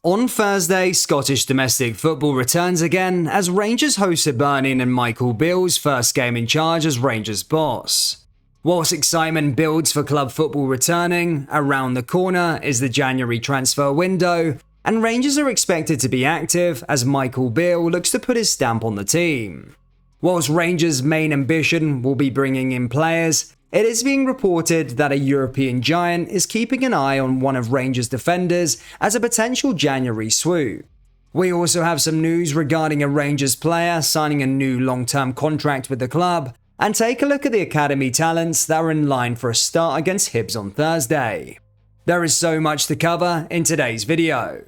On Thursday, Scottish domestic football returns again as Rangers host Hibernian and Michael Beale's first game in charge as Rangers boss. Whilst excitement builds for club football returning, around the corner is the January transfer window, and Rangers are expected to be active as Michael Beale looks to put his stamp on the team. Whilst Rangers' main ambition will be bringing in players, it is being reported that a European giant is keeping an eye on one of Rangers' defenders as a potential January swoop. We also have some news regarding a Rangers player signing a new long-term contract with the club, and take a look at the academy talents that are in line for a start against Hibs on Thursday. There is so much to cover in today's video.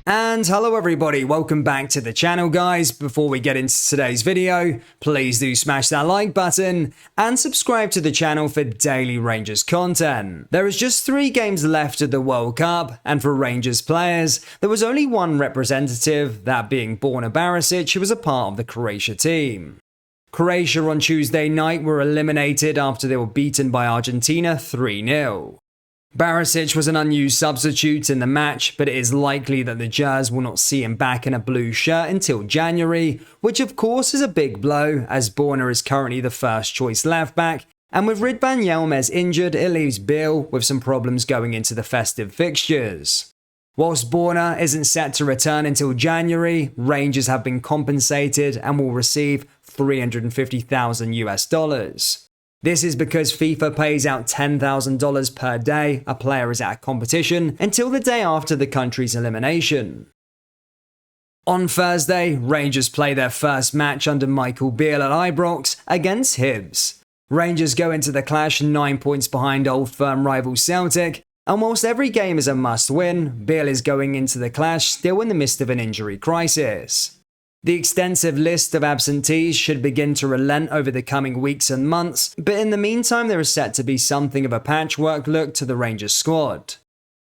And hello everybody, welcome back to the channel guys. Before we get into today's video, please do smash that like button and subscribe to the channel for daily Rangers content. There is just 3 games left of the World Cup, and for Rangers players, there was only one representative, that being Borna Barisic, who was a part of the Croatia team. Croatia on Tuesday night were eliminated after they were beaten by Argentina 3-0. Barisic was an unused substitute in the match, but it is likely that the Jazz will not see him back in a blue shirt until January, which of course is a big blow as Borna is currently the first choice left back, and with Ridvan Yilmaz injured, it leaves Beale with some problems going into the festive fixtures. Whilst Borna isn't set to return until January, Rangers have been compensated and will receive $350,000. This is because FIFA pays out $10,000 per day a player is at a competition until the day after the country's elimination. On Thursday, Rangers play their first match under Michael Beale at Ibrox against Hibs. Rangers go into the clash 9 points behind old firm rival Celtic, and whilst every game is a must-win, Beale is going into the clash still in the midst of an injury crisis. The extensive list of absentees should begin to relent over the coming weeks and months, but in the meantime there is set to be something of a patchwork look to the Rangers squad.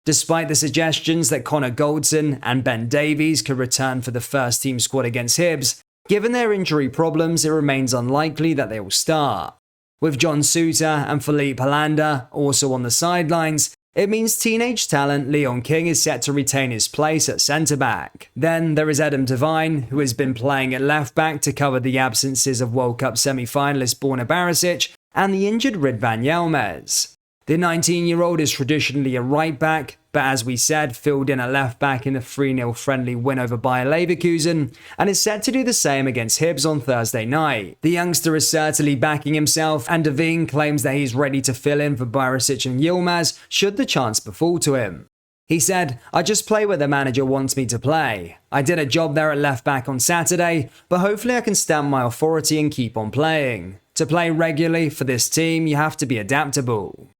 Despite the suggestions that Connor Goldson and Ben Davies could return for the first team squad against Hibs, given their injury problems it remains unlikely that they will start. With John Souttar and Philippe Hollander also on the sidelines, it means teenage talent Leon King is set to retain his place at centre-back. Then there is Adam Devine, who has been playing at left-back to cover the absences of World Cup semi-finalist Borna Barisic and the injured Ridvan Yilmaz. The 19-year-old is traditionally a right-back, but as we said, filled in at left-back in the 3-0 friendly win over Bayer Leverkusen, and is set to do the same against Hibs on Thursday night. The youngster is certainly backing himself, and Devine claims that he's ready to fill in for Barisic and Yilmaz should the chance befall to him. He said, "I just play where the manager wants me to play. I did a job there at left-back on Saturday, but hopefully I can stamp my authority and keep on playing. To play regularly for this team, you have to be adaptable."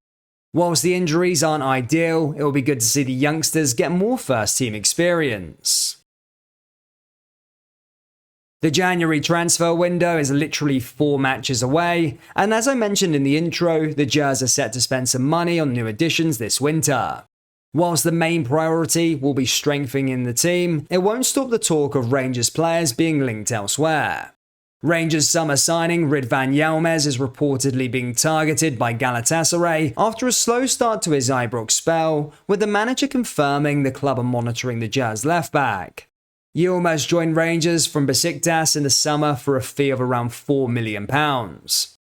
Whilst the injuries aren't ideal, it will be good to see the youngsters get more first-team experience. The January transfer window is literally 4 matches away, and as I mentioned in the intro, the Jazz are set to spend some money on new additions this winter. Whilst the main priority will be strengthening the team, it won't stop the talk of Rangers players being linked elsewhere. Rangers summer signing Ridvan Yilmaz is reportedly being targeted by Galatasaray after a slow start to his Ibrox spell, with the manager confirming the club are monitoring the Jazz left-back. Yilmaz joined Rangers from Besiktas in the summer for a fee of around £4 million.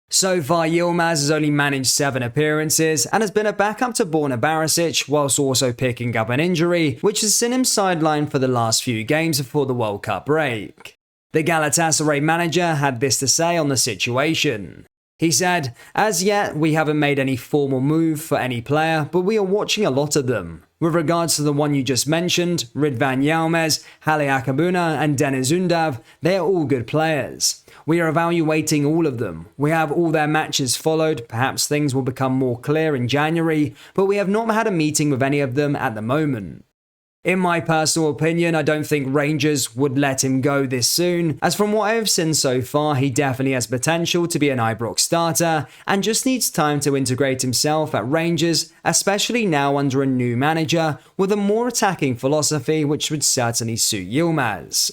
So far, Yilmaz has only managed 7 appearances and has been a backup to Borna Barisic whilst also picking up an injury, which has seen him sidelined for the last few games before the World Cup break. The Galatasaray manager had this to say on the situation. He said, "As yet, we haven't made any formal move for any player, but we are watching a lot of them. With regards to the one you just mentioned, Ridvan Yilmaz, Halle Akabuna and Deniz Undav, they are all good players. We are evaluating all of them. We have all their matches followed, perhaps things will become more clear in January, but we have not had a meeting with any of them at the moment. In my personal opinion, I don't think Rangers would let him go this soon, as from what I have seen so far, he definitely has potential to be an Ibrox starter, and just needs time to integrate himself at Rangers, especially now under a new manager, with a more attacking philosophy which would certainly suit Yilmaz."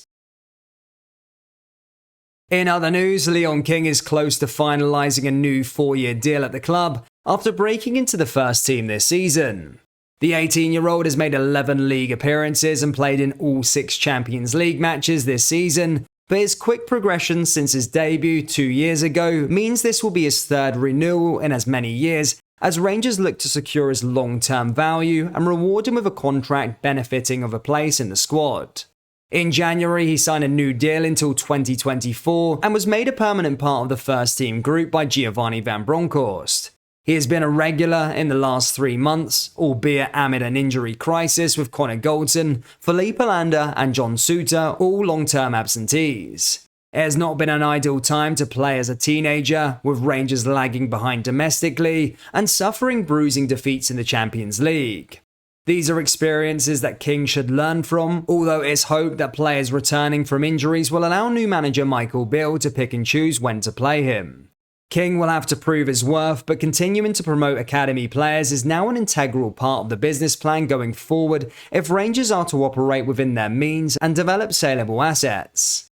In other news, Leon King is close to finalising a new 4-year deal at the club, after breaking into the first team this season. The 18-year-old has made 11 league appearances and played in all 6 Champions League matches this season, but his quick progression since his debut 2 years ago means this will be his 3rd renewal in as many years, as Rangers look to secure his long-term value and reward him with a contract benefiting of a place in the squad. In January, he signed a new deal until 2024 and was made a permanent part of the first team group by Giovanni van Bronckhorst. He has been a regular in the last 3 months, albeit amid an injury crisis with Connor Goldson, Felipe Lander and John Suter, all long-term absentees. It has not been an ideal time to play as a teenager, with Rangers lagging behind domestically and suffering bruising defeats in the Champions League. These are experiences that King should learn from, although it's hoped that players returning from injuries will allow new manager Michael Beale to pick and choose when to play him. King will have to prove his worth, but continuing to promote academy players is now an integral part of the business plan going forward if Rangers are to operate within their means and develop saleable assets.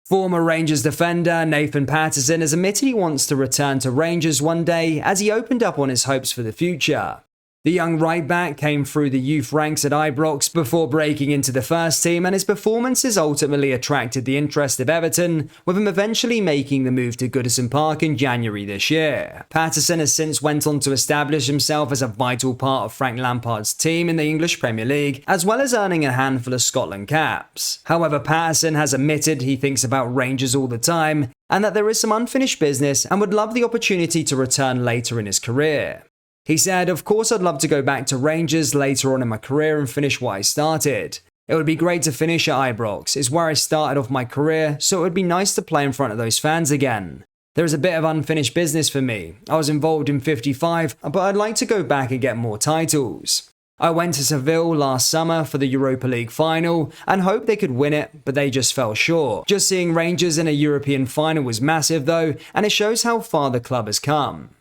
Former Rangers defender Nathan Patterson has admitted he wants to return to Rangers one day, as he opened up on his hopes for the future. The young right-back came through the youth ranks at Ibrox before breaking into the first team, and his performances ultimately attracted the interest of Everton, with him eventually making the move to Goodison Park in January this year. Patterson has since went on to establish himself as a vital part of Frank Lampard's team in the English Premier League, as well as earning a handful of Scotland caps. However, Patterson has admitted he thinks about Rangers all the time, and that there is some unfinished business and would love the opportunity to return later in his career. He said, "Of course I'd love to go back to Rangers later on in my career and finish what I started. It would be great to finish at Ibrox. It's where I started off my career, so it would be nice to play in front of those fans again. There is a bit of unfinished business for me. I was involved in 55, but I'd like to go back and get more titles. I went to Seville last summer for the Europa League final and hoped they could win it, but they just fell short. Just seeing Rangers in a European final was massive though, and it shows how far the club has come."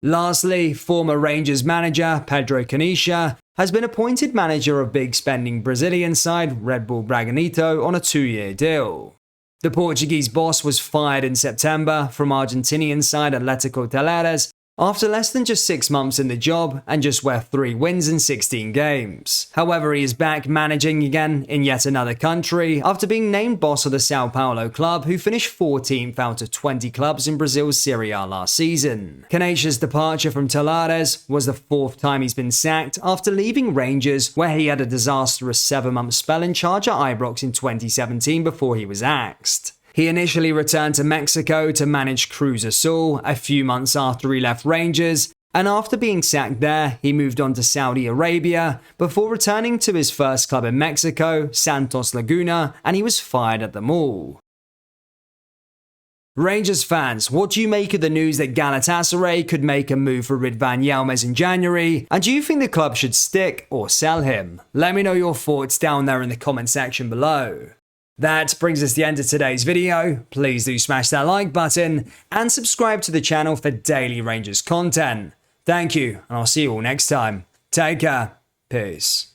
Lastly, former Rangers manager Pedro Caixinha has been appointed manager of big spending Brazilian side Red Bull Bragantino on a 2-year deal. The Portuguese boss was fired in September from Argentinian side Atlético Talleres after less than just 6 months in the job and just with 3 wins in 16 games. However, he is back managing again in yet another country after being named boss of the Sao Paulo club, who finished 14th out of 20 clubs in Brazil's Serie A last season. Caixinha's departure from Talleres was the 4th time he's been sacked after leaving Rangers, where he had a disastrous 7-month spell in charge at Ibrox in 2017 before he was axed. He initially returned to Mexico to manage Cruz Azul a few months after he left Rangers, and after being sacked there, he moved on to Saudi Arabia before returning to his first club in Mexico, Santos Laguna, and he was fired at them all. Rangers fans, what do you make of the news that Galatasaray could make a move for Ridvan Yilmaz in January, and do you think the club should stick or sell him? Let me know your thoughts down there in the comment section below. That brings us to the end of today's video. Please do smash that like button and subscribe to the channel for daily Rangers content. Thank you, and I'll see you all next time. Take care. Peace.